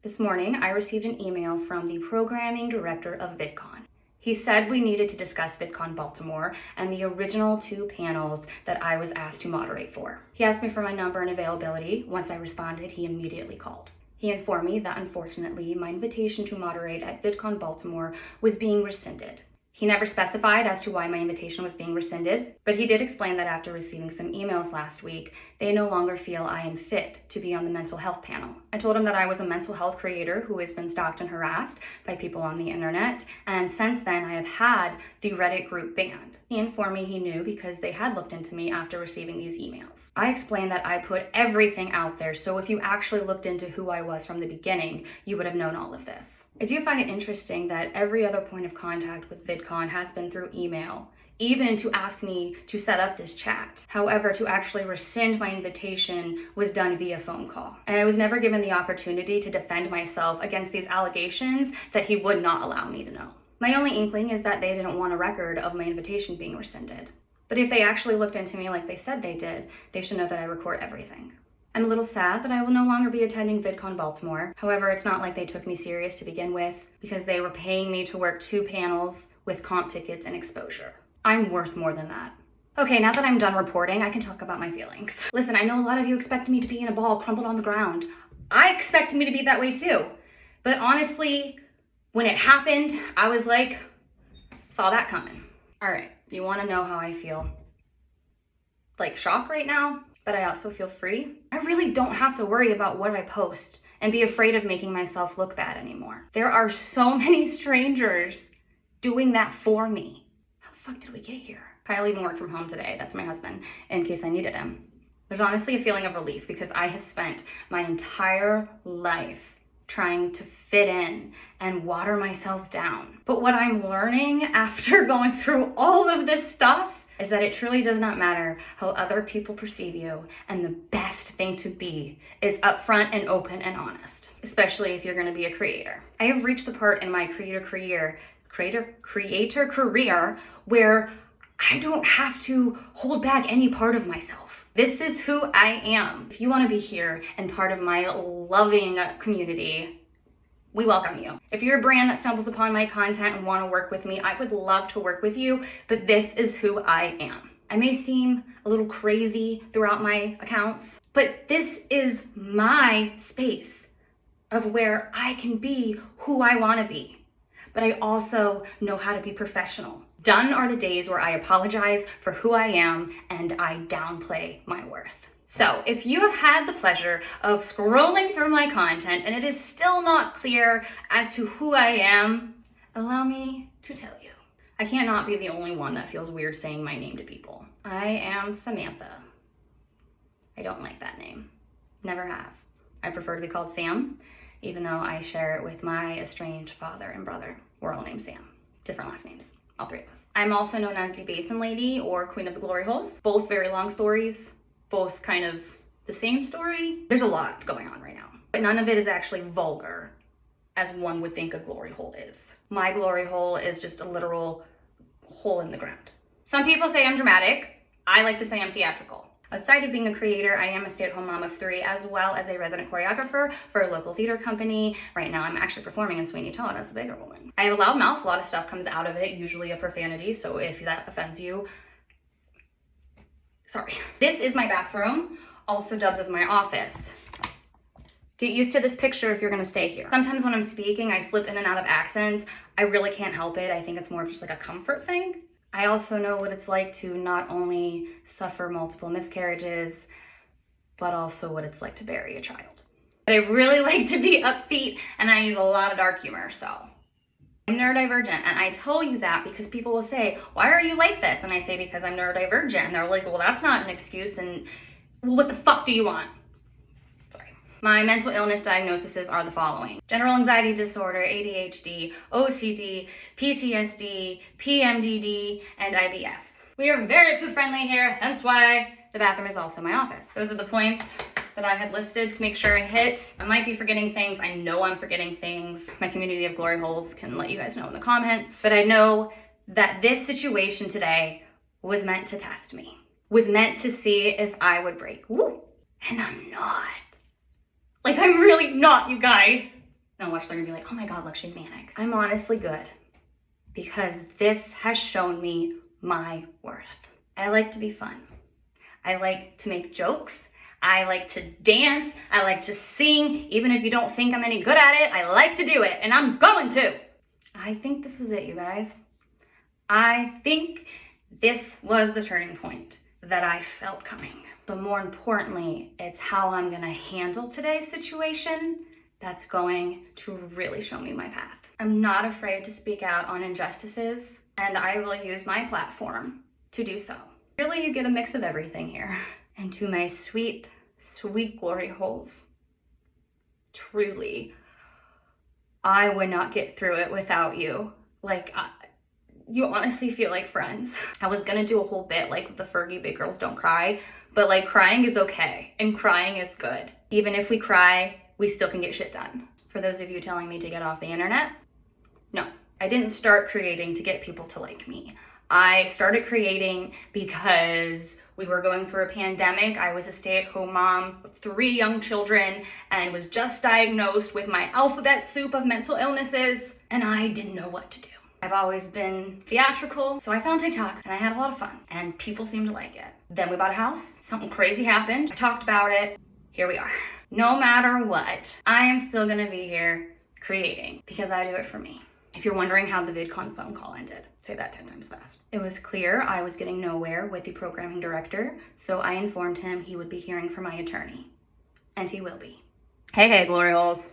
This morning, I received an email from the programming director of VidCon. He said we needed to discuss VidCon Baltimore and the original 2 panels that I was asked to moderate for. He asked me for my number and availability. Once I responded, he immediately called. He informed me that unfortunately, my invitation to moderate at VidCon Baltimore was being rescinded. He never specified as to why my invitation was being rescinded, but he did explain that after receiving some emails last week, they no longer feel I am fit to be on the mental health panel. I told him that I was a mental health creator who has been stalked and harassed by people on the internet, and since then I have had the Reddit group banned. He informed me he knew because they had looked into me after receiving these emails. I explained that I put everything out there, so if you actually looked into who I was from the beginning, you would have known all of this. I do find it interesting that every other point of contact with VidCon has been through email, even to ask me to set up this chat. However, to actually rescind my invitation was done via phone call. And I was never given the opportunity to defend myself against these allegations that he would not allow me to know. My only inkling is that they didn't want a record of my invitation being rescinded. But if they actually looked into me like they said they did, they should know that I record everything. I'm a little sad that I will no longer be attending VidCon Baltimore. However, it's not like they took me serious to begin with, because they were paying me to work 2 panels with comp tickets and exposure. I'm worth more than that. Okay, now that I'm done reporting, I can talk about my feelings. Listen, I know a lot of you expect me to be in a ball crumpled on the ground. I expected me to be that way too. But honestly, when it happened, I was like, saw that coming. All right, you wanna know how I feel? Like shock right now, but I also feel free. I really don't have to worry about what I post and be afraid of making myself look bad anymore. There are so many strangers doing that for me. How the fuck did we get here? Kyle even worked from home today. That's my husband, in case I needed him. There's honestly a feeling of relief because I have spent my entire life trying to fit in and water myself down. But what I'm learning after going through all of this stuff is that it truly does not matter how other people perceive you, and the best thing to be is upfront and open and honest, especially if you're gonna be a creator. I have reached the part in my creator career where I don't have to hold back any part of myself. This is who I am. If you wanna be here and part of my loving community, we welcome you. If you're a brand that stumbles upon my content and want to work with me, I would love to work with you, but this is who I am. I may seem a little crazy throughout my accounts, but this is my space of where I can be who I want to be. But I also know how to be professional. Done are the days where I apologize for who I am and I downplay my worth. So if you have had the pleasure of scrolling through my content and it is still not clear as to who I am, allow me to tell you. I cannot be the only one that feels weird saying my name to people. I am Samantha. I don't like that name. Never have. I prefer to be called Sam, even though I share it with my estranged father and brother. We're all named Sam. Different last names, all 3 of us. I'm also known as the Basin Lady or Queen of the Glory Holes. Both very long stories. Both kind of the same story. There's a lot going on right now, but none of it is actually vulgar as one would think a glory hole is. My glory hole is just a literal hole in the ground. Some people say I'm dramatic. I like to say I'm theatrical. Outside of being a creator, I am a stay-at-home mom of 3, as well as a resident choreographer for a local theater company. Right now, I'm actually performing in Sweeney Todd as a bigger woman. I have a loud mouth. A lot of stuff comes out of it, usually a profanity, so if that offends you, sorry. This is my bathroom, also dubbed as my office. Get used to this picture if you're gonna stay here. Sometimes when I'm speaking, I slip in and out of accents. I really can't help it. I think it's more of just like a comfort thing. I also know what it's like to not only suffer multiple miscarriages, but also what it's like to bury a child. But I really like to be upbeat and I use a lot of dark humor, so. I'm neurodivergent, and I tell you that because people will say, why are you like this? And I say, because I'm neurodivergent. And they're like, well, that's not an excuse. And well, what the fuck do you want? Sorry. My mental illness diagnoses are the following: general anxiety disorder, ADHD, OCD, PTSD, PMDD, and IBS. We are very poop friendly here, hence why the bathroom is also my office. Those are the points that I had listed to make sure I hit. I might be forgetting things. I know I'm forgetting things. My community of glory holes can let you guys know in the comments. But I know that this situation today was meant to test me, was meant to see if I would break. Woo! And I'm not. Like, I'm really not, you guys. And I'll watch, they're gonna be like, oh my God, look, she's manic. I'm honestly good because this has shown me my worth. I like to be fun. I like to make jokes. I like to dance. I like to sing. Even if you don't think I'm any good at it, I like to do it, and I'm going to. I think this was it, you guys. I think this was the turning point that I felt coming. But more importantly, it's how I'm gonna handle today's situation that's going to really show me my path. I'm not afraid to speak out on injustices, and I will use my platform to do so. Really, you get a mix of everything here. And to my sweet, sweet glory holes, truly, I would not get through it without you. Like, you honestly feel like friends. I was gonna do a whole bit like the Fergie Big Girls Don't Cry, but like crying is okay and crying is good. Even if we cry, we still can get shit done. For those of you telling me to get off the internet, no, I didn't start creating to get people to like me. I started creating because we were going through a pandemic. I was a stay-at-home mom with 3 young children and was just diagnosed with my alphabet soup of mental illnesses, and I didn't know what to do. I've always been theatrical, so I found TikTok and I had a lot of fun and people seemed to like it. Then we bought a house, something crazy happened, I talked about it, here we are. No matter what, I am still gonna be here creating because I do it for me. If you're wondering how the VidCon phone call ended, say that 10 times fast. It was clear I was getting nowhere with the programming director, so I informed him he would be hearing from my attorney. And he will be. Hey, glory holes.